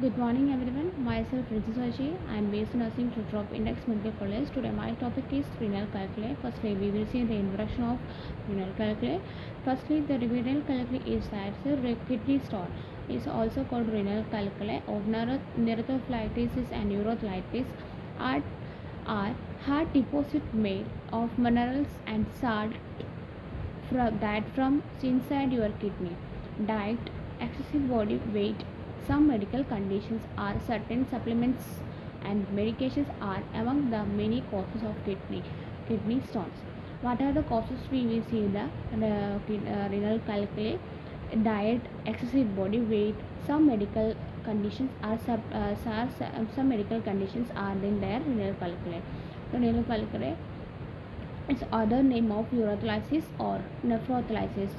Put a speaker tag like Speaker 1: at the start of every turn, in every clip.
Speaker 1: Good morning everyone. Myself Ritu. I am based in nursing to drop index medical college. Today my topic is renal calculi. Firstly, we will see the introduction of renal calculi. Firstly, the renal calculi is that the kidney stone is also called renal calculi of nephrophytes and urethritis are, are hard deposit made of minerals and salt from inside your kidney. Diet, excessive body weight, some medical conditions or certain supplements and medications are among the many causes of kidney stones. What are the causes we will see in the renal calculi? Diet, excessive body weight, some medical conditions some medical conditions are in there renal calculi. The renal calculi its other name of urethrolysis or nephrolysis.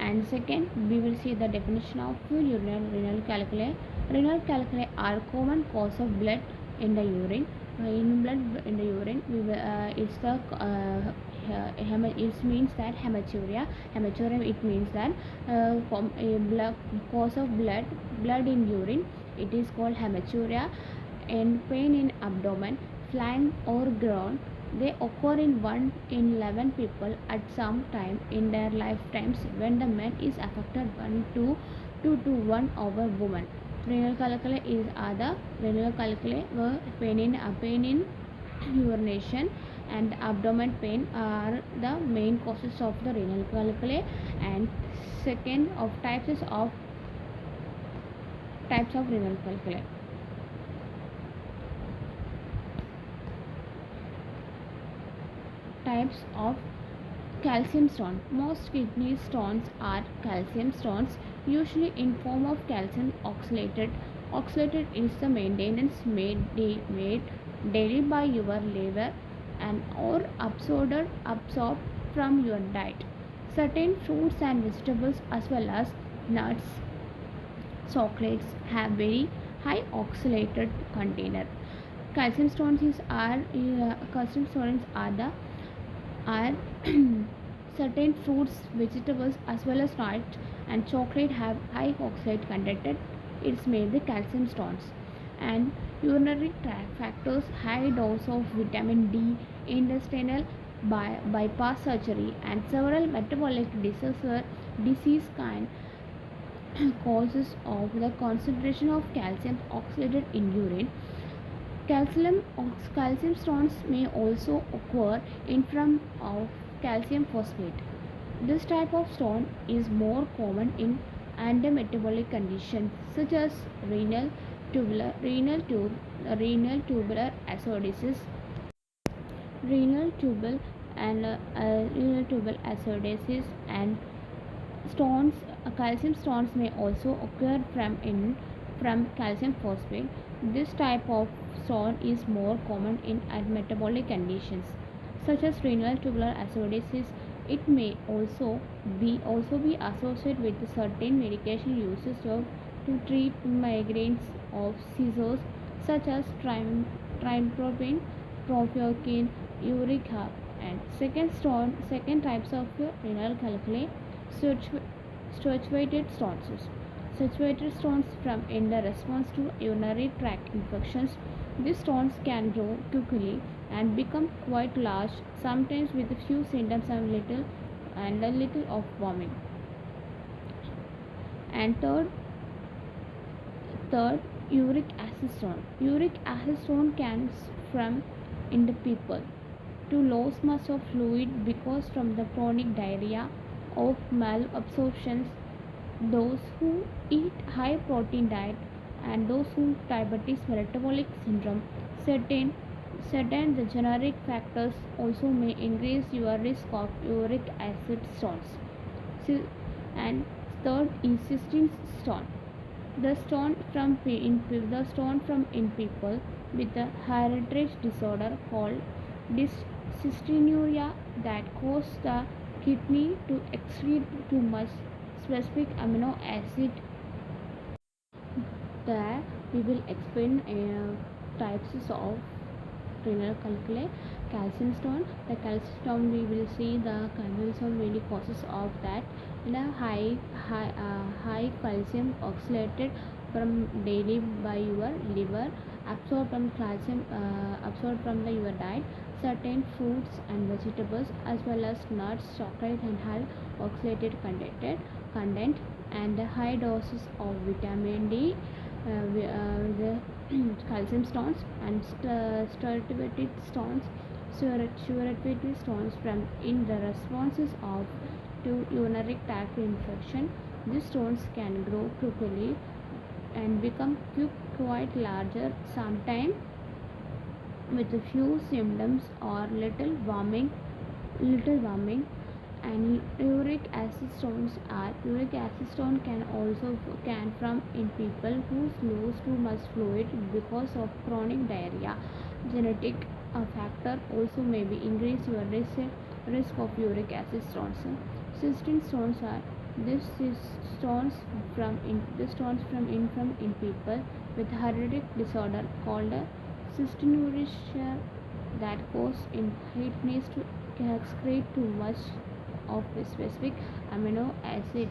Speaker 1: And second, we will see the definition of renal calculi. Renal calculi are common cause of blood in the urine. In blood in the urine, it's the it means that hematuria. Hematuria it means that blood, cause of blood in urine. It is called hematuria. And pain in abdomen, flank or groin, they occur in 1 in 11 people at some time in their lifetimes when the man is affected 1 to 2 to 1 over woman. Renal calculi is other renal calculi were pain in urination and abdomen pain are the main causes of the renal calculi. And second of types of renal calculi. Types of calcium stone. Most kidney stones are calcium stones, usually in form of calcium oxalated. Oxalated is the maintenance made daily by your liver and or absorbed from your diet. Certain fruits and vegetables as well as nuts, chocolates have very high oxalated container. Calcium stones are certain fruits, vegetables as well as nuts and chocolate have high oxalate content. It's made the calcium stones. And urinary tract factors, high dose of vitamin D, intestinal bypass surgery and several metabolic disease kind causes of the concentration of calcium oxalated in urine. Calcium stones may also occur in form of calcium phosphate. This type of stone is more common in endometabolic conditions such as renal tubular acidosis, renal tubal renal tubal acidosis, and stones. Calcium stones may also occur from calcium phosphate. This type of stone is more common in metabolic conditions such as renal tubular acidosis. It may also be associated with certain medication uses to treat migraines of seizures such as trimipropin, propionine, uric acid. And second types of renal calculi, situated stones. Situated stones from in the response to urinary tract infections. These stones can grow quickly and become quite large, sometimes with a few symptoms and a little of vomiting. And third, uric acid stone. Uric acid stone can from in the people to lose much of fluid because from the chronic diarrhea of malabsorptions. Those who eat high protein diet and those who diabetes metabolic syndrome, certain certain the generic factors also may increase your risk of uric acid stones. And third is cystine stone. The stone from in people with a hereditary disorder called cystinuria that cause the kidney to excrete too much specific amino acid. There we will explain types of renal calculi. Calcium stone. The calcium stone we will see the calcium stone mainly causes of that. The high calcium oxalated from daily by your liver, absorb from calcium, absorbed from your diet. Certain fruits and vegetables as well as nuts, chocolate and high oxalated content and high doses of vitamin D, the calcium stones and sulfated stones, sulfated stones from in the responses of to urinary tract infection. These stones can grow quickly and become quite larger, sometimes with a few symptoms or little warming. And uric acid stone can also can from in people who lose too much fluid because of chronic diarrhea. Genetic factor also may be increase your risk of uric acid stones. Cystine stones are this is stones from in people with hereditary disorder called a cystinuria that cause in kidneys to excrete too much of a specific amino acid.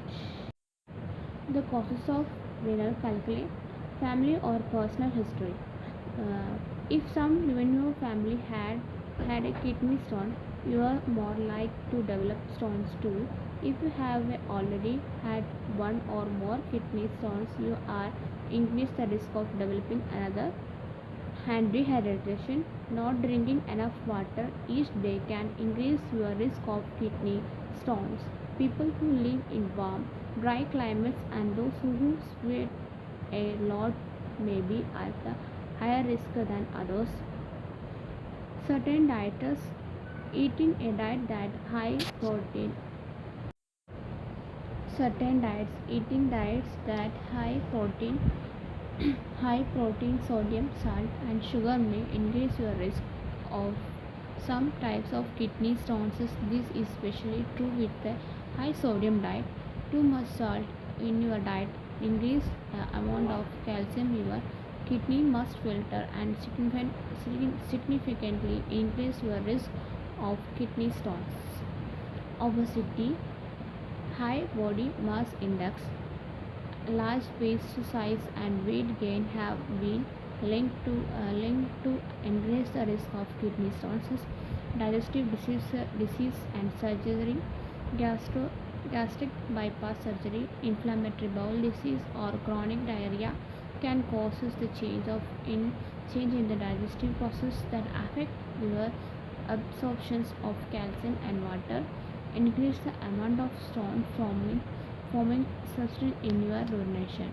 Speaker 1: The causes of renal calculi, family or personal history. If some in your family had a kidney stone, you are more likely to develop stones too. If you have already had one or more kidney stones, you are increase the risk of developing another. And dehydration, not drinking enough water each day can increase your risk of kidney stones. People who live in warm, dry climates and those who sweat a lot may be at a higher risk than others. Certain dieters eating a diet that high protein. Certain diets eating diets that high protein, sodium, salt, and sugar may increase your risk of some types of kidney stones. This is especially true with the high sodium diet. Too much salt in your diet increase the amount of calcium your kidney must filter and significantly increase your risk of kidney stones. Obesity, high body mass index, large waist size and weight gain have been linked to increase the risk of kidney stones, digestive disease and surgery, gastro, gastric bypass surgery, inflammatory bowel disease, or chronic diarrhea can cause the change in the digestive process that affect your absorptions of calcium and water, increase the amount of stone forming substance in your urination.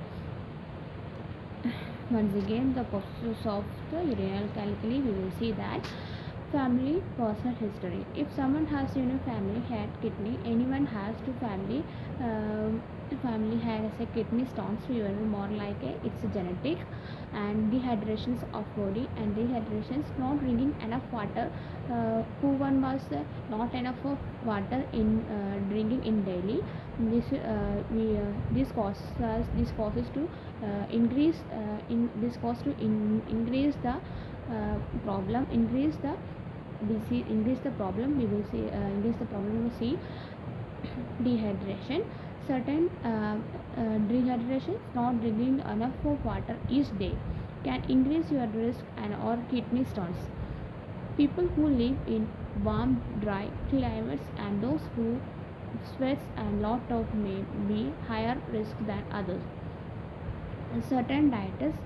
Speaker 1: Once again, the process of the renal calculi, we will see that family personal history. If someone has family had kidney, anyone has to family has a kidney stones, so you are more like it's a genetic. And dehydrations of body and dehydrations, not drinking enough water. Who one was not enough of water in drinking in daily. This causes to increase the problem, increase the problem. We will see increase the problem. We will see dehydration. Certain dehydration, not drinking enough of water each day, can increase your risk and or kidney stones. People who live in warm, dry climates and those who sweats and lot of may be higher risk than others. Certain diets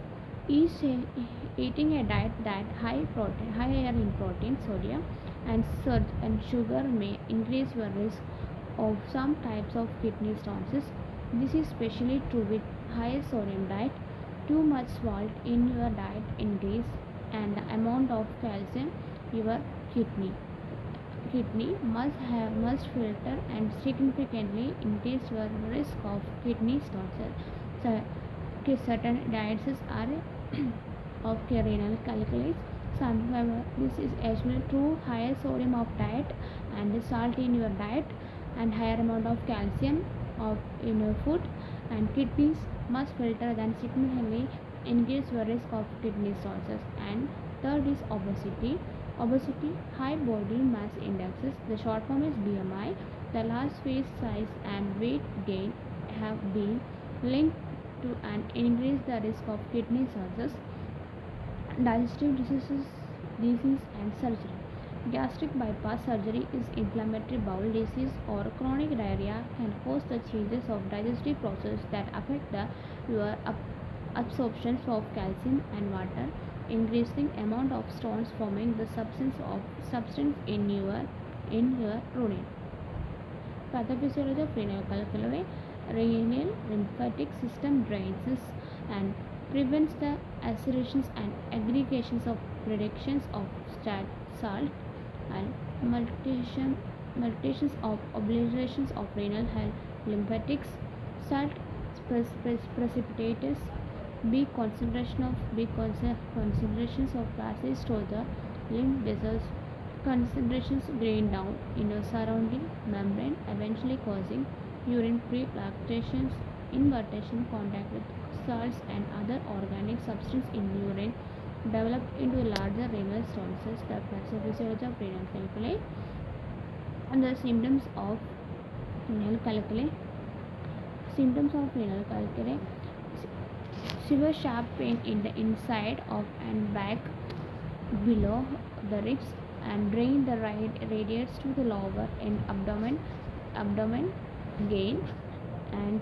Speaker 1: eating a diet that higher in protein, sodium, and sugar may increase your risk of some types of kidney stones. This is especially true with high sodium diet. Too much salt in your diet increase and the amount of calcium your kidney must filter and significantly increase your risk of kidney stones. So, certain diets are of renal calculus. Some this is actually true. Higher sodium of diet and salt in your diet and higher amount of calcium of in your food and kidneys must filter than significantly increase your risk of kidney stones. And third is obesity. Obesity, high body mass indexes, the short form is BMI. The large waist size and weight gain have been linked to and increase the risk of kidney diseases, digestive disease and surgery. Gastric bypass surgery is inflammatory bowel disease or chronic diarrhea can cause the changes of digestive process that affect the your absorption of calcium and water, increasing amount of stones forming the substance in your urine. Pathophysiology of renal calculi. Renal lymphatic system drains and prevents the acerations and aggregations of reductions of salt and mutations of obliterations of renal lymphatics. Salt precipitates big concentrations of passage to the lymph vessels. Concentrations drain down in the surrounding membrane, eventually causing urine pre-lactations, inversion, contact with salts and other organic substances in urine, develop into larger renal stones. The pathophysiology of renal calculi and the symptoms of renal calculi. Symptoms of renal calculi: severe sharp pain in the inside of and back below the ribs and drain the radiates to the lower and abdomen gain and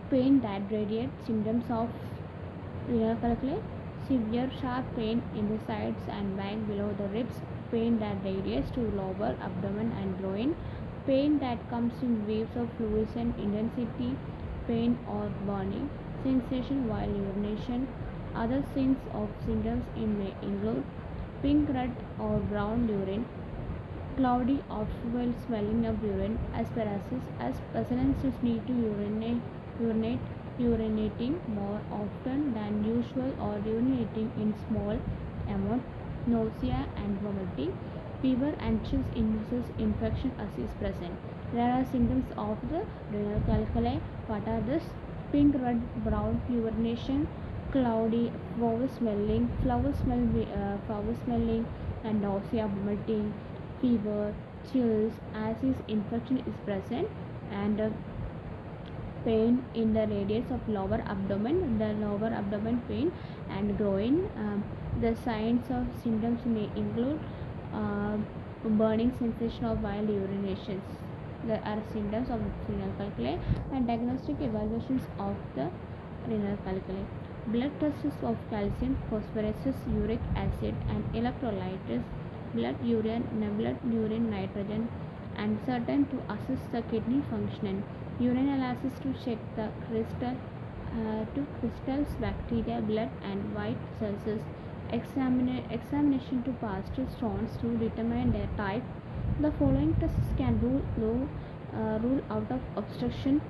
Speaker 1: pain that radiates. Symptoms of renal calculi: severe sharp pain in the sides and back below the ribs, pain that radiates to lower abdomen and groin, pain that comes in waves of fluorescent intensity, pain or burning sensation while urination. Other signs of symptoms may include pink, red or brown urine, cloudy or foul smelling of urine, asparagus, as persons need to urinating more often than usual or urinating in small amount, nausea and vomiting, fever and chills indicates infection as is present. There are symptoms of the renal calculi. What are this? Pink, red, brown urination, cloudy, foul smelling, and nausea, vomiting, fever, chills, as is infection is present, and pain in the radius of lower abdomen, the lower abdomen pain and groin. The signs of symptoms may include uh, burning sensation of while urinations. There are symptoms of renal calculi and diagnostic evaluations of the renal calculi. Blood tests of calcium, phosphorus, uric acid, and electrolytes, blood urine nitrogen, and certain to assess the kidney function. Urine analysis to check the crystals, bacteria, blood, and white cells. Examination to pass to stones to determine their type. The following tests can rule out of obstruction: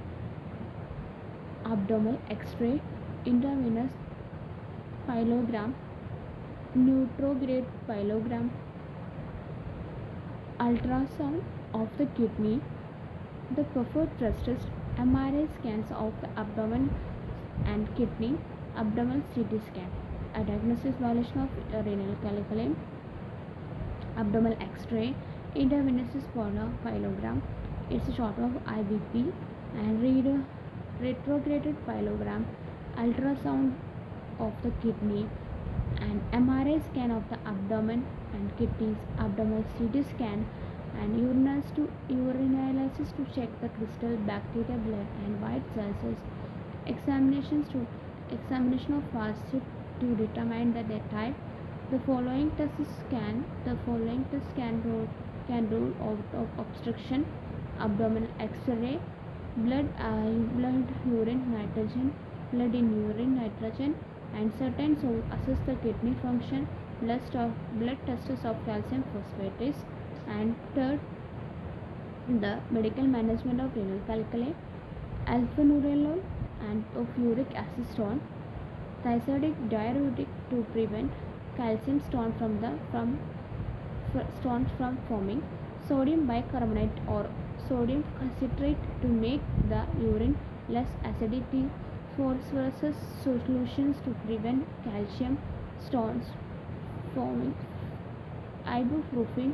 Speaker 1: abdominal X-ray, intravenous pyelogram, neutrograde pyelogram, ultrasound of the kidney. The preferred test is MRI scans of the abdomen and kidney, abdominal CT scan. A diagnosis evaluation of renal calculi: abdominal X-ray, intravenous pyelogram, it's a short of IVP, and retrograded pyelogram, ultrasound of the kidney, and MRI scan of the abdomen and kidneys, abdominal CT scan, and urinalysis to check the crystal, bacteria, blood, and white cells. Examination of fast to determine their type. The following tests can rule out of obstruction: abdominal X-ray, blood urine nitrogen, blood in urine nitrogen, and certain so assess the kidney function. Blood tests of calcium phosphate. And third, the medical management of renal calculi: alpha-neuronal and of uric acid stone, thiazidic diuretic to prevent calcium stones from forming, sodium bicarbonate or sodium citrate to make the urine less acidity, phosphorus solutions to prevent calcium stones forming, ibuprofen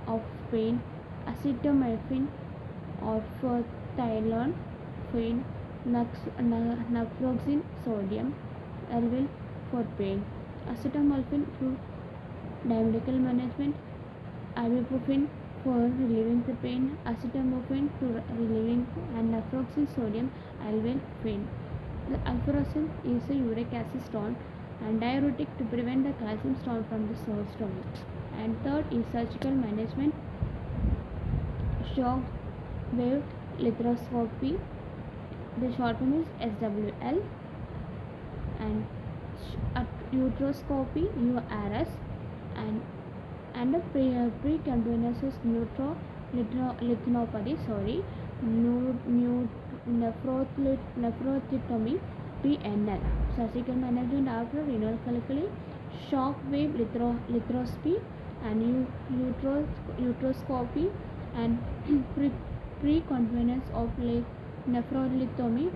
Speaker 1: of pain, acetaminophen or for Tylone, Fine, naproxen, sodium, Alvel for pain, acetaminophen for diabetic management, ibuprofen for relieving the pain, acetaminophen to relieving, and naproxen sodium alvelphine. The alfurosin is a uric acid stone and diuretic to prevent the calcium stone from the stomach. And third is surgical management, shock wave lithroscopy. The short form is SWL, and uteroscopy URS, and and a precancerous lithnopathy, nephrotomy PNL. Surgical management after renal calculi, shock wave lithroscopy, and uteroscopy, and preconvenience of nephrotomy.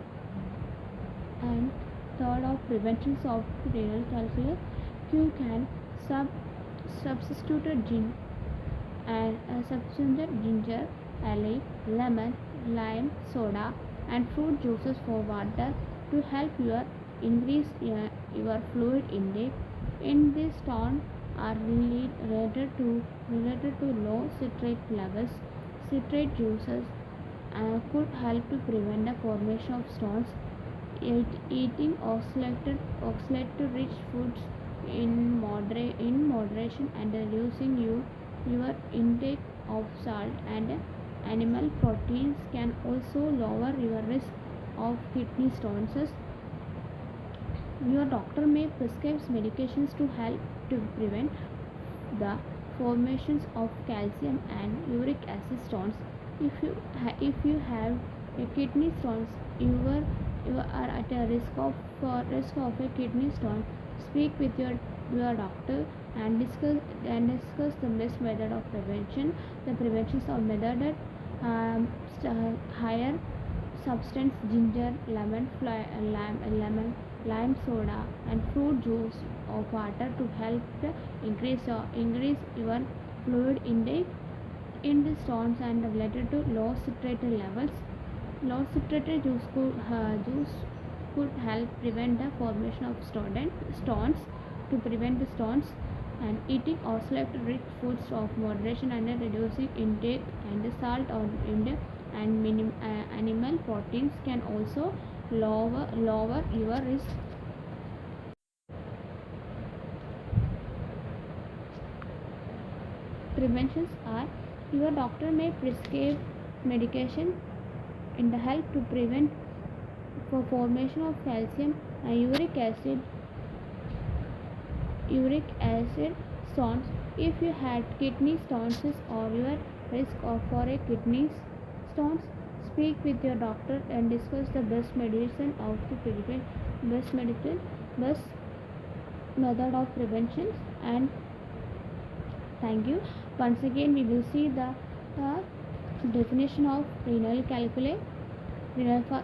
Speaker 1: And third of prevention of renal calculi, you can substitute ginger, ale, lemon, lime, soda, and fruit juices for water to help increase your fluid intake. In this stone are related to low citrate levels. Citrate juices could help to prevent the formation of stones. Eating oxalate-rich foods in moderation and reducing your intake of salt and animal proteins can also lower your risk of kidney stones. Your doctor may prescribe medications to help to prevent the formations of calcium and uric acid stones. If you have a kidney stones, you are at a risk of a kidney stone. Speak with your doctor and discuss the best method of prevention. The preventions of method higher substance ginger, lime soda, and fruit juice of water to help increase your fluid intake in the stones and related to low citrate levels. Low citrate juice could help prevent the formation of stones. To prevent the stones, and eating oxalate-rich foods of moderation and reducing intake and the salt or and animal proteins can also lower your risk. Preventions are, your doctor may prescribe medication in the help to prevent for formation of calcium and uric acid stones. If you had kidney stones or your risk for a kidney stones, speak with your doctor and discuss the best medicine of the best method of prevention. And thank you. Once again, we will see the definition of renal calculi. What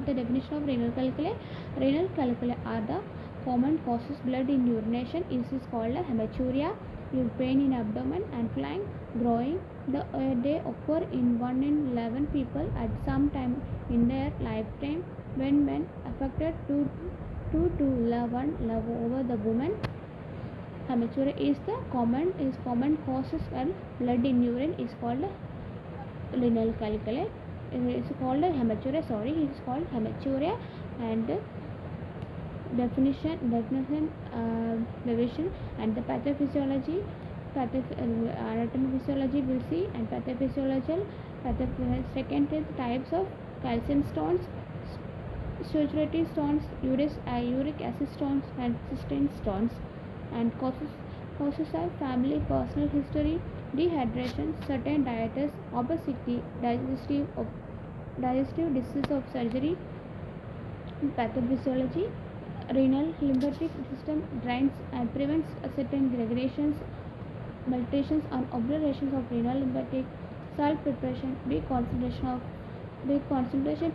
Speaker 1: the definition of renal calculi? Renal calculi are the common causes blood in urination. Is called a hematuria. Your pain in abdomen and flank growing. They occur in 1 in 11 people at some time in their lifetime. When men affected 2 to 11 over the woman. Hematuria is common causes and blood in urine is called renal calculi. It is called hematuria. It is called hematuria. And definition and the pathophysiology, anatomy physiology will see, and pathophysiological second is types of calcium stones, saturated stones, uric acid stones, and cystine stones. And causes are family, personal history, dehydration, certain diets, obesity, digestive disease of surgery. Pathophysiology, renal lymphatic system drains and prevents certain degradations, mutations and obliterations of renal lymphatic salt preparation, big concentration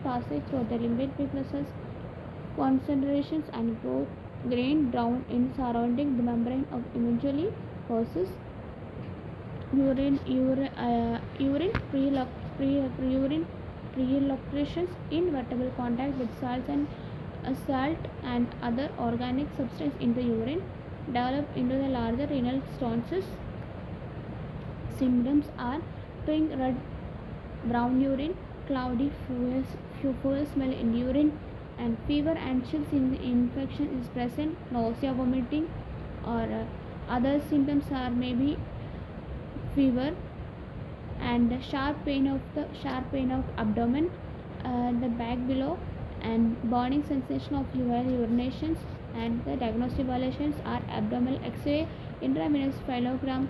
Speaker 1: passage through the lymphatic vessels, concentrations and growth, grain down in surrounding the membrane of eventually causes urine urine pre-electrolysis, inevitable contact with salt and other organic substance in the urine, develop into the larger renal stones. Symptoms are pink, red, brown urine, cloudy, fuel smell in urine, and fever and chills in the infection is present, nausea, vomiting, or other symptoms are maybe fever and the sharp pain of abdomen, the back below, and burning sensation of your urinations. And the diagnostic evaluations are abdominal X-ray, intravenous pyelogram,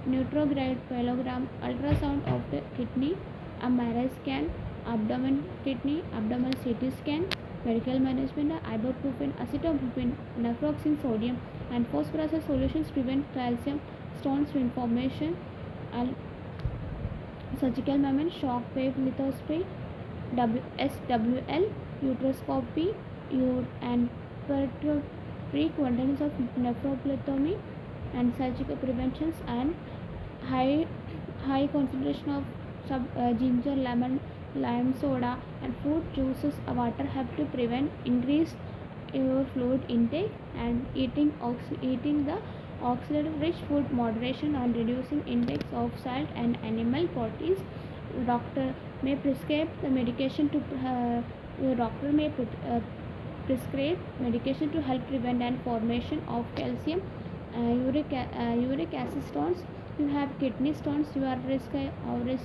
Speaker 1: Neutrograde pyelogram, ultrasound of the kidney, MRI scan, abdomen kidney, abdominal CT scan, medical management, ibuprofen, acetaminophen, naproxen sodium, and phosphorus solutions prevent calcium stones formation, and surgical movement, shock wave lithoscopy, SWL, uteroscopy, and pre-quantities of nephropletomy, and surgical preventions, and high high concentration of ginger, lemon, lime soda, and fruit juices, water help to prevent increased fluid intake, and eating the oxalated rich food moderation and reducing intakes of salt and animal proteins. Doctor may prescribe the medication to your doctor may prescribe medication to help prevent and formation of calcium, uric acid stones. You have kidney stones, you are risk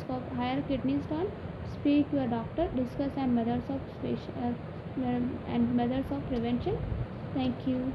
Speaker 1: of higher kidney stone. Speak your doctor, discuss and methods of prevention. Thank you.